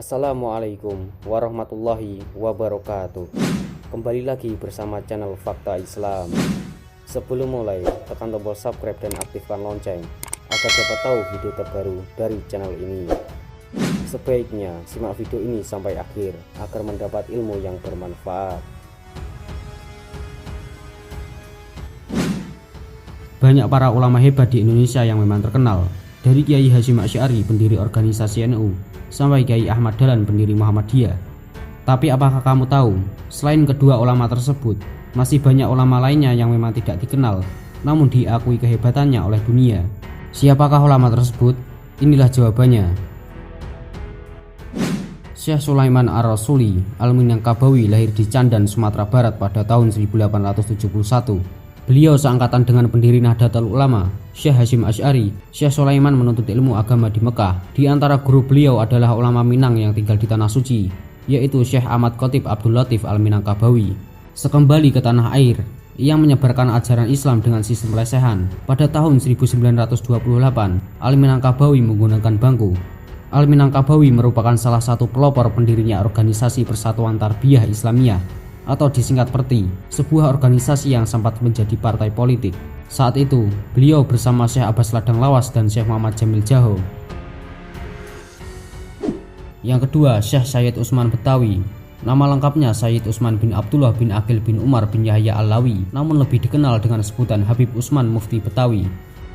Assalamualaikum warahmatullahi wabarakatuh. Kembali lagi bersama channel Fakta Islam. Sebelum mulai, tekan tombol subscribe dan aktifkan lonceng agar dapat tahu video terbaru dari channel ini. Sebaiknya simak video ini sampai akhir agar mendapat ilmu yang bermanfaat. Banyak para ulama hebat di Indonesia yang memang terkenal, dari Kiai Hasyim Asy'ari, pendiri organisasi NU, sampai Kiai Ahmad Dahlan, pendiri Muhammadiyah. Tapi apakah kamu tahu, selain kedua ulama tersebut, masih banyak ulama lainnya yang memang tidak dikenal, namun diakui kehebatannya oleh dunia. Siapakah ulama tersebut? Inilah jawabannya. Syekh Sulaiman Ar-Rasuli Al-Minangkabawi lahir di Candan, Sumatera Barat pada tahun 1871. Beliau seangkatan dengan pendiri Nahdlatul Ulama, Syekh Hasyim Asy'ari. Syekh Sulaiman menuntut ilmu agama di Mekah. Di antara guru beliau adalah ulama Minang yang tinggal di Tanah Suci, yaitu Syekh Ahmad Khatib Abdul Latif Al-Minangkabawi. Sekembali ke tanah air, ia menyebarkan ajaran Islam dengan sistem lesehan. Pada tahun 1928, Al-Minangkabawi menggunakan bangku. Al-Minangkabawi merupakan salah satu pelopor pendirinya organisasi Persatuan Tarbiyah Islamiyah, atau disingkat PERTI, sebuah organisasi yang sempat menjadi partai politik. Saat itu, beliau bersama Syekh Abbas Ladang Lawas dan Syekh Muhammad Jamil Jaho. Yang kedua, Syekh Sayyid Utsman Betawi. Nama lengkapnya Sayyid Utsman bin Abdullah bin Aqil bin Umar bin Yahya Alawi, namun lebih dikenal dengan sebutan Habib Utsman Mufti Betawi.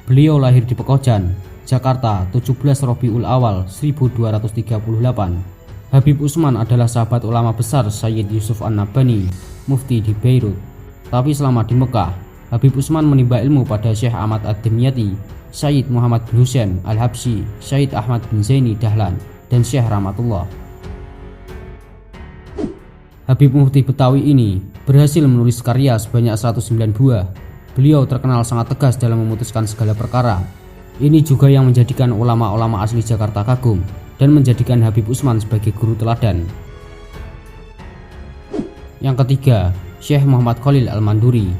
Beliau lahir di Pekojan, Jakarta, 17 Rabiul Awal 1238. Habib Utsman adalah sahabat ulama besar Sayyid Yusuf An-Nabhani, mufti di Beirut. Tapi selama di Mekah, Habib Utsman menimba ilmu pada Syekh Ahmad Ad-Dimyati, Sayyid Muhammad bin Husain Al-Habsyi, Sayyid Ahmad bin Zaini Dahlan, dan Syekh Rahmatullah. Habib Mufti Betawi ini berhasil menulis karya sebanyak 109 buah. Beliau terkenal sangat tegas dalam memutuskan segala perkara. Ini juga yang menjadikan ulama-ulama asli Jakarta kagum dan menjadikan Habib Utsman sebagai guru teladan. Yang ketiga, Syekh Muhammad Khalil Al-Manduri.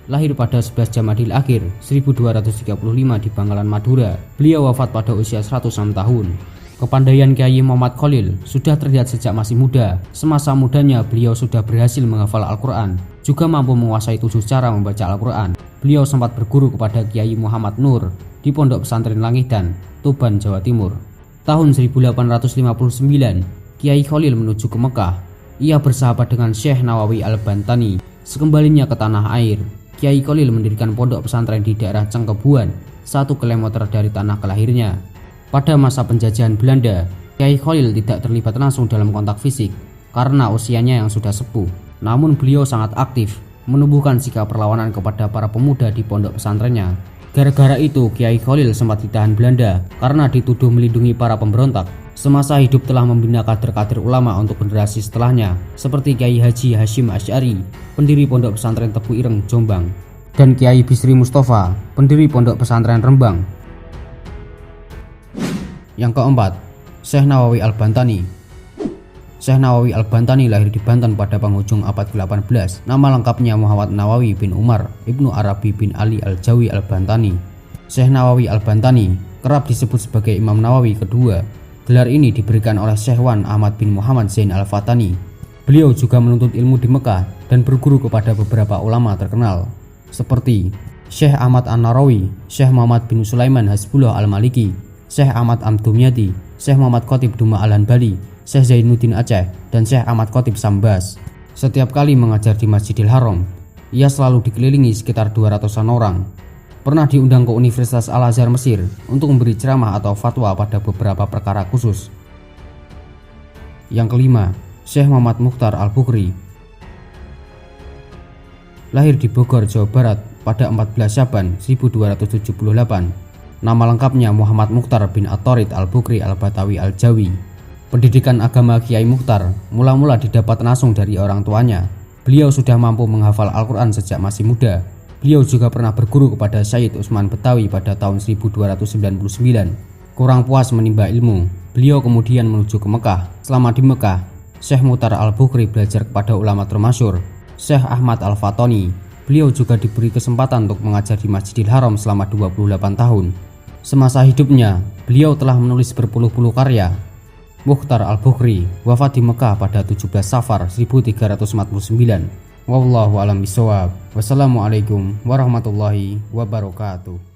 Lahir pada 11 Jamadil Akhir 1235 di Bangkalan, Madura. Beliau wafat pada usia 106 tahun. Kepandaian Kiai Muhammad Khalil sudah terlihat sejak masih muda. Semasa mudanya beliau sudah berhasil menghafal Al-Quran, juga mampu menguasai 7 cara membaca Al-Quran. Beliau sempat berguru kepada Kiai Muhammad Nur di Pondok Pesantren Langidan, Tuban, Jawa Timur. Tahun 1859, Kiai Khalil menuju ke Mekah. Ia bersahabat dengan Syekh Nawawi Al-Bantani. Sekembalinya ke tanah air, Kiai Khalil mendirikan pondok pesantren di daerah Cengkebuan, 1 kilometer dari tanah kelahirnya. Pada masa penjajahan Belanda, Kiai Khalil tidak terlibat langsung dalam kontak fisik karena usianya yang sudah sepuh. Namun beliau sangat aktif menumbuhkan sikap perlawanan kepada para pemuda di pondok pesantrennya. Gara-gara itu, Kiai Khalil sempat ditahan Belanda karena dituduh melindungi para pemberontak. Semasa hidup telah membina kader-kader ulama untuk generasi setelahnya, seperti Kiai Haji Hasyim Asy'ari, pendiri Pondok Pesantren Tebu Ireng, Jombang, dan Kiai Bisri Mustafa, pendiri Pondok Pesantren Rembang. Yang keempat, Syekh Nawawi Al-Bantani. Syekh Nawawi Al-Bantani lahir di Banten pada penghujung abad ke-18. Nama lengkapnya Muhammad Nawawi bin Umar Ibnu Arabi bin Ali Al-Jawi Al-Bantani. Syekh Nawawi Al-Bantani kerap disebut sebagai Imam Nawawi kedua. Gelar ini diberikan oleh Syekh Wan Ahmad bin Muhammad Zain Al-Fatani. Beliau juga menuntut ilmu di Mekah dan berguru kepada beberapa ulama terkenal seperti Syekh Ahmad An-Narawi, Syekh Muhammad bin Sulaiman Hasbullah Al-Maliki, Syekh Ahmad Amdumyati, Syekh Muhammad Khatib Duma Al-Hanbali, Syekh Zainuddin Aceh, dan Syekh Ahmad Khatib Sambas. Setiap kali mengajar di Masjidil Haram, ia selalu dikelilingi sekitar 200-an orang. Pernah diundang ke Universitas Al-Azhar Mesir untuk memberi ceramah atau fatwa pada beberapa perkara khusus. Yang kelima, Syekh Muhammad Mukhtar Al-Bukhari. Lahir di Bogor, Jawa Barat pada 14 Syaban 1278. Nama lengkapnya Muhammad Mukhtar bin At-Tharid Al-Bukhari Al-Batawi Al-Jawi. Pendidikan agama Kiai Mukhtar mula-mula didapat langsung dari orang tuanya. Beliau sudah mampu menghafal Al-Quran sejak masih muda. Beliau juga pernah berguru kepada Sayyid Utsman Betawi pada tahun 1299. Kurang puas menimba ilmu, beliau kemudian menuju ke Mekah. Selama di Mekah, Syekh Mukhtar Al-Bukhari belajar kepada ulama termasyhur, Syekh Ahmad Al-Fatani. Beliau juga diberi kesempatan untuk mengajar di Masjidil Haram selama 28 tahun. Semasa hidupnya, beliau telah menulis berpuluh-puluh karya. Mukhtar Al-Bukhari wafat di Mekah pada 17 Safar 1349. Wallahu a'lam bishawab. Wassalamualaikum warahmatullahi wabarakatuh.